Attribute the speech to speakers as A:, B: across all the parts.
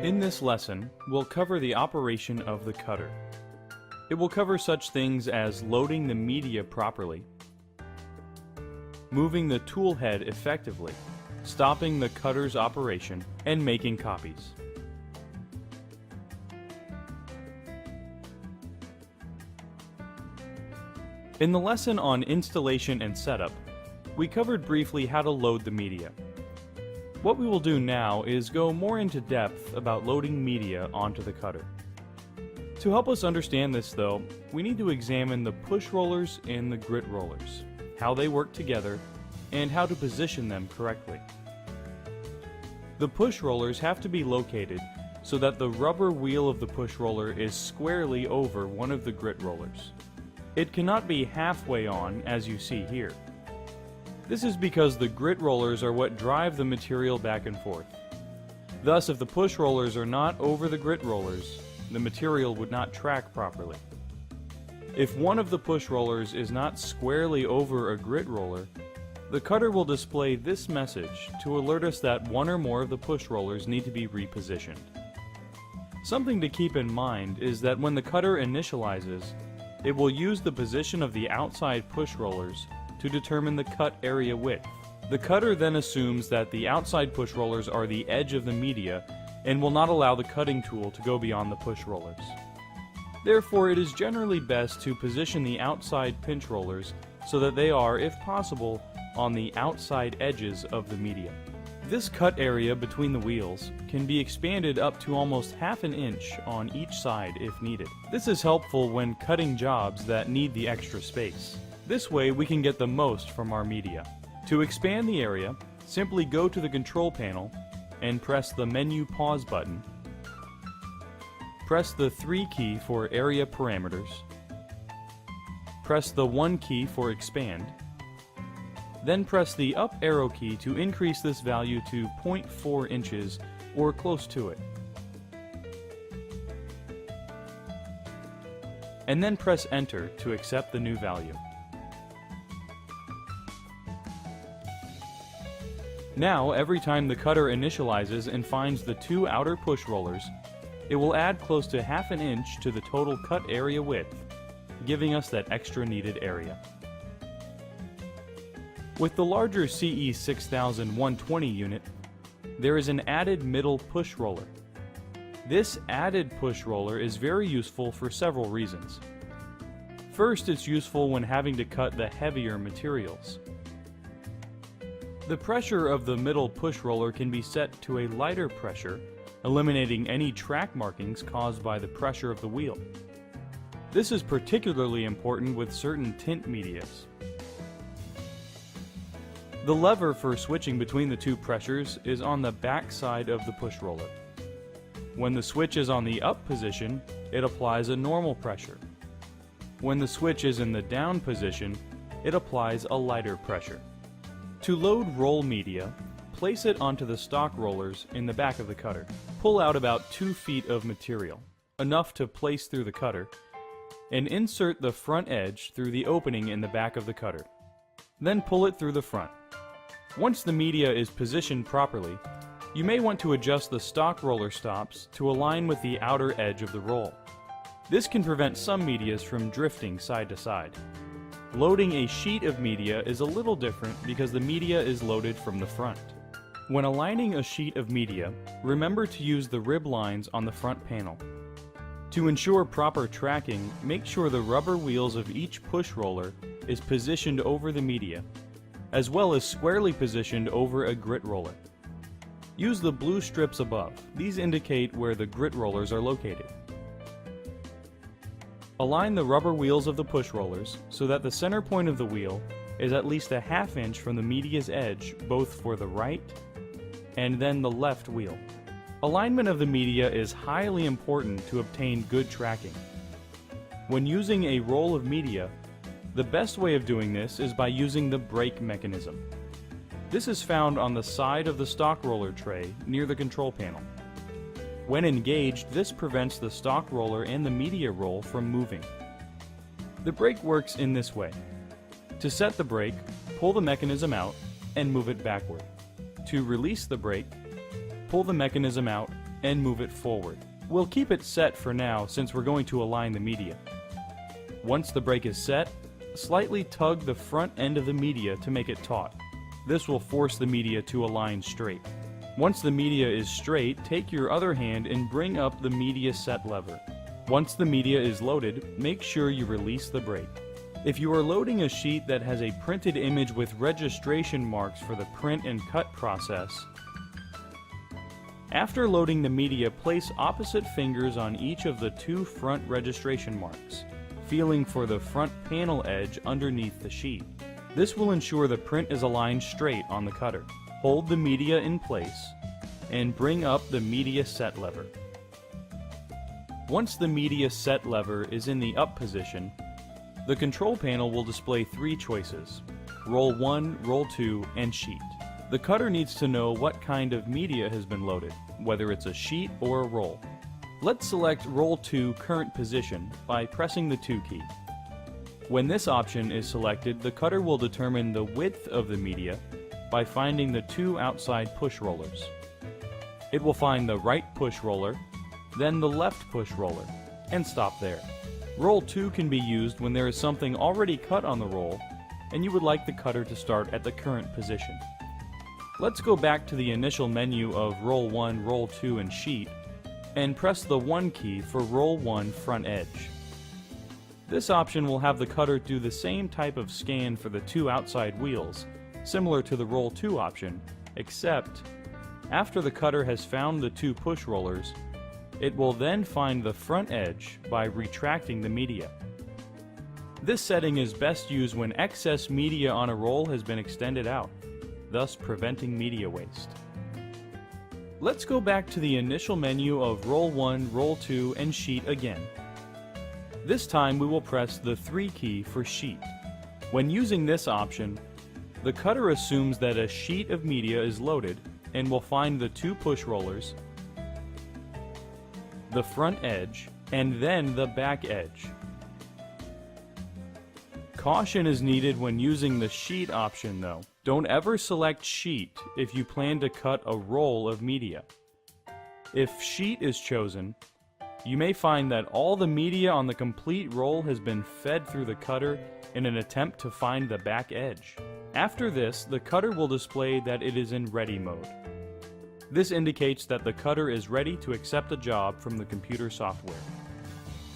A: In this lesson, we'll cover the operation of the cutter. It will cover such things as loading the media properly, moving the tool head effectively, stopping the cutter's operation, and making copies. In the lesson on installation and setup, we covered briefly how to load the media. What we will do now is go more into depth about loading media onto the cutter. To help us understand this though, we need to examine the push rollers and the grit rollers, how they work together, and how to position them correctly. The push rollers have to be located so that the rubber wheel of the push roller is squarely over one of the grit rollers. It cannot be halfway on, as you see here. This is because the grit rollers are what drive the material back and forth. Thus, if the push rollers are not over the grit rollers, the material would not track properly. If one of the push rollers is not squarely over a grit roller, the cutter will display this message to alert us that one or more of the push rollers need to be repositioned. Something to keep in mind is that when the cutter initializes, it will use the position of the outside push rollers to determine the cut area width. The cutter then assumes that the outside push rollers are the edge of the media and will not allow the cutting tool to go beyond the push rollers. Therefore, it is generally best to position the outside pinch rollers so that they are, if possible, on the outside edges of the media. This cut area between the wheels can be expanded up to almost half an inch on each side if needed. This is helpful when cutting jobs that need the extra space. This way we can get the most from our media. To expand the area, simply go to the control panel and press the menu pause button. Press the 3 key for area parameters. Press the 1 key for expand. Then press the up arrow key to increase this value to 0.4 inches or close to it. And then press enter to accept the new value. Now, every time the cutter initializes and finds the 2 outer push rollers, it will add close to half an inch to the total cut area width, giving us that extra needed area. With the larger CE6000 120 unit, there is an added middle push roller. This added push roller is very useful for several reasons. First, it's useful when having to cut the heavier materials. The pressure of the middle push roller can be set to a lighter pressure, eliminating any track markings caused by the pressure of the wheel. This is particularly important with certain tint medias. The lever for switching between the 2 pressures is on the back side of the push roller. When the switch is on the up position, it applies a normal pressure. When the switch is in the down position, it applies a lighter pressure. To load roll media, place it onto the stock rollers in the back of the cutter. Pull out about 2 feet of material, enough to place through the cutter, and insert the front edge through the opening in the back of the cutter. Then pull it through the front. Once the media is positioned properly, you may want to adjust the stock roller stops to align with the outer edge of the roll. This can prevent some medias from drifting side to side. Loading a sheet of media is a little different because the media is loaded from the front. When aligning a sheet of media, remember to use the rib lines on the front panel. To ensure proper tracking, make sure the rubber wheels of each push roller is positioned over the media, as well as squarely positioned over a grit roller. Use the blue strips above. These indicate where the grit rollers are located. Align the rubber wheels of the push rollers so that the center point of the wheel is at least a half inch from the media's edge, both for the right and then the left wheel. Alignment of the media is highly important to obtain good tracking. When using a roll of media, the best way of doing this is by using the brake mechanism. This is found on the side of the stock roller tray near the control panel. When engaged, this prevents the stock roller and the media roll from moving. The brake works in this way. To set the brake, pull the mechanism out and move it backward. To release the brake, pull the mechanism out and move it forward. We'll keep it set for now since we're going to align the media. Once the brake is set, slightly tug the front end of the media to make it taut. This will force the media to align straight. Once the media is straight, take your other hand and bring up the media set lever. Once the media is loaded, make sure you release the brake. If you are loading a sheet that has a printed image with registration marks for the print and cut process, after loading the media, place opposite fingers on each of the two front registration marks, feeling for the front panel edge underneath the sheet. This will ensure the print is aligned straight on the cutter. Hold the media in place and bring up the media set lever. Once the media set lever is in the up position, the control panel will display three choices: roll 1, roll 2, and sheet. The cutter needs to know what kind of media has been loaded, whether it's a sheet or a roll. Let's select roll 2 current position by pressing the 2 key. When this option is selected, the cutter will determine the width of the media by finding the two outside push rollers. It will find the right push roller, then the left push roller, and stop there. Roll 2 can be used when there is something already cut on the roll and you would like the cutter to start at the current position. Let's go back to the initial menu of roll 1, roll 2, and sheet and press the 1 key for roll 1 front edge. This option will have the cutter do the same type of scan for the two outside wheels, similar to the roll 2 option, except after the cutter has found the two push rollers, it will then find the front edge by retracting the media. This setting is best used when excess media on a roll has been extended out, thus preventing media waste. Let's go back to the initial menu of roll 1, roll 2, and sheet again. This time we will press the 3 key for sheet. When using this option, the cutter assumes that a sheet of media is loaded and will find the two push rollers, the front edge, and then the back edge. Caution is needed when using the sheet option though. Don't ever select sheet if you plan to cut a roll of media. If sheet is chosen, you may find that all the media on the complete roll has been fed through the cutter in an attempt to find the back edge. After this, the cutter will display that it is in ready mode. This indicates that the cutter is ready to accept a job from the computer software.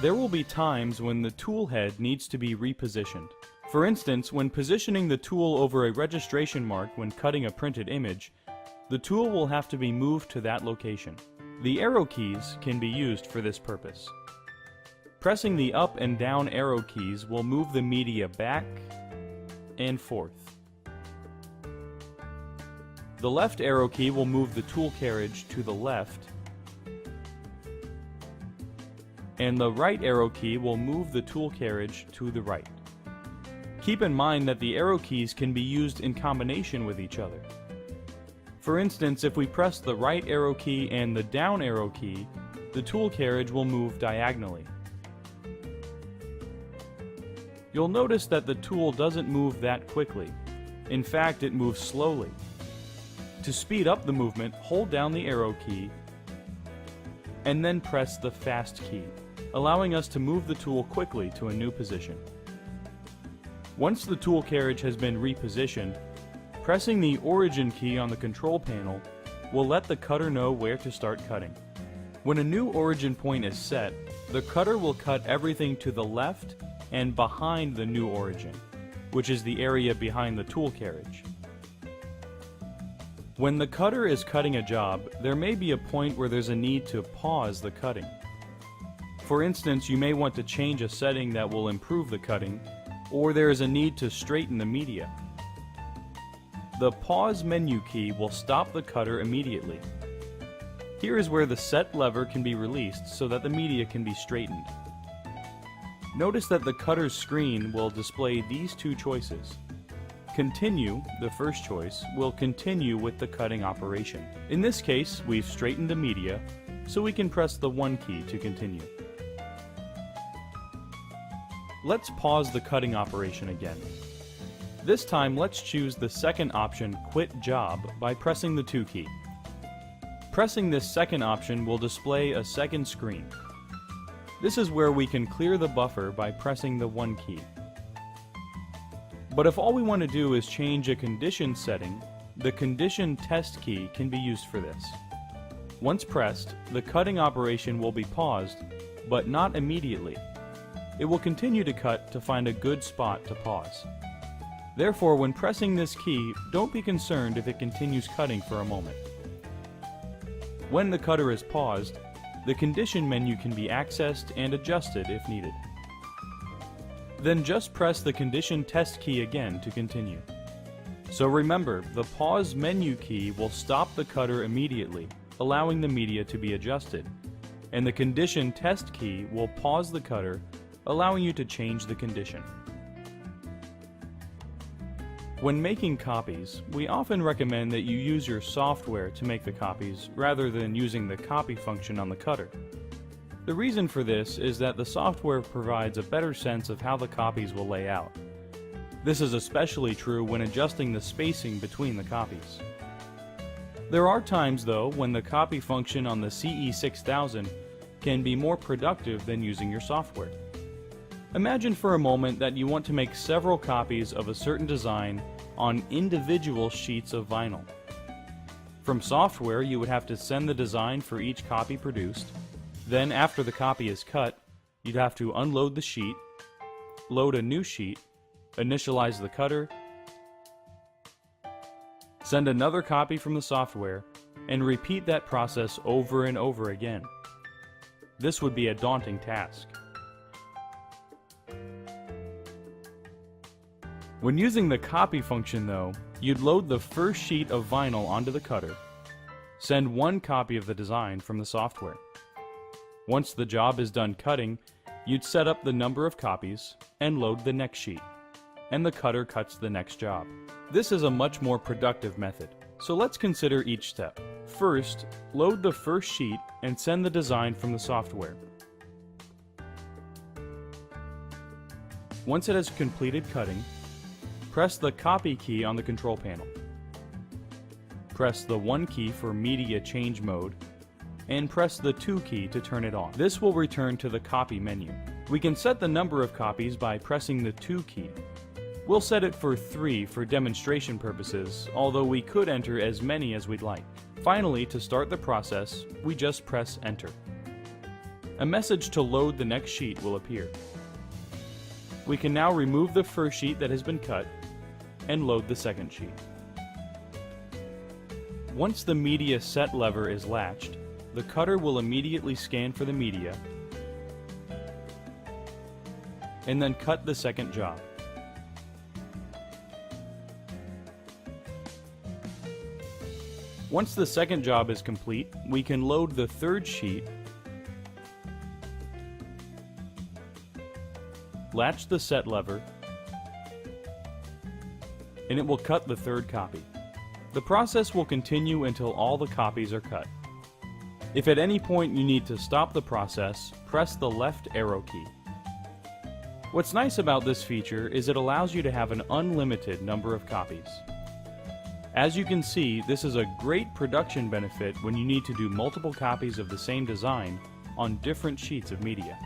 A: There will be times when the tool head needs to be repositioned. For instance, when positioning the tool over a registration mark when cutting a printed image, the tool will have to be moved to that location. The arrow keys can be used for this purpose. Pressing the up and down arrow keys will move the media back and forth. The left arrow key will move the tool carriage to the left, and the right arrow key will move the tool carriage to the right. Keep in mind that the arrow keys can be used in combination with each other. For instance, if we press the right arrow key and the down arrow key, the tool carriage will move diagonally. You'll notice that the tool doesn't move that quickly. In fact, it moves slowly. To speed up the movement, hold down the arrow key and then press the fast key, allowing us to move the tool quickly to a new position. Once the tool carriage has been repositioned, pressing the origin key on the control panel will let the cutter know where to start cutting. When a new origin point is set, the cutter will cut everything to the left and behind the new origin, which is the area behind the tool carriage. When the cutter is cutting a job, there may be a point where there's a need to pause the cutting. For instance, you may want to change a setting that will improve the cutting, or there is a need to straighten the media. The pause menu key will stop the cutter immediately. Here is where the set lever can be released so that the media can be straightened. Notice that the cutter's screen will display these two choices. Continue, the first choice, will continue with the cutting operation. In this case, we've straightened the media, so we can press the 1 key to continue. Let's pause the cutting operation again. This time, let's choose the second option, Quit Job, by pressing the 2 key. Pressing this second option will display a second screen. This is where we can clear the buffer by pressing the 1 key. But if all we want to do is change a condition setting, the condition test key can be used for this. Once pressed, the cutting operation will be paused, but not immediately. It will continue to cut to find a good spot to pause. Therefore, when pressing this key, don't be concerned if it continues cutting for a moment. When the cutter is paused, the condition menu can be accessed and adjusted if needed. Then just press the condition test key again to continue. So remember, the pause menu key will stop the cutter immediately, allowing the media to be adjusted, and the condition test key will pause the cutter, allowing you to change the condition. When making copies, we often recommend that you use your software to make the copies rather than using the copy function on the cutter. The reason for this is that the software provides a better sense of how the copies will lay out. This is especially true when adjusting the spacing between the copies. There are times, though, when the copy function on the CE6000 can be more productive than using your software. Imagine for a moment that you want to make several copies of a certain design on individual sheets of vinyl. From software, you would have to send the design for each copy produced. Then, after the copy is cut, you'd have to unload the sheet, load a new sheet, initialize the cutter, send another copy from the software, and repeat that process over and over again. This would be a daunting task. When using the copy function, though, you'd load the first sheet of vinyl onto the cutter, send one copy of the design from the software. Once the job is done cutting, you'd set up the number of copies and load the next sheet, and the cutter cuts the next job. This is a much more productive method, so let's consider each step. First, load the first sheet and send the design from the software. Once it has completed cutting, press the copy key on the control panel. Press the 1 key for media change mode, and press the 2 key to turn it on. This will return to the copy menu. We can set the number of copies by pressing the 2 key. We'll set it for 3 for demonstration purposes, although we could enter as many as we'd like. Finally, to start the process, we just press enter. A message to load the next sheet will appear. We can now remove the first sheet that has been cut and load the second sheet. Once the media set lever is latched, the cutter will immediately scan for the media and then cut the second job. Once the second job is complete, we can load the third sheet, latch the set lever, and it will cut the third copy. The process will continue until all the copies are cut. If at any point you need to stop the process, press the left arrow key. What's nice about this feature is it allows you to have an unlimited number of copies. As you can see, this is a great production benefit when you need to do multiple copies of the same design on different sheets of media.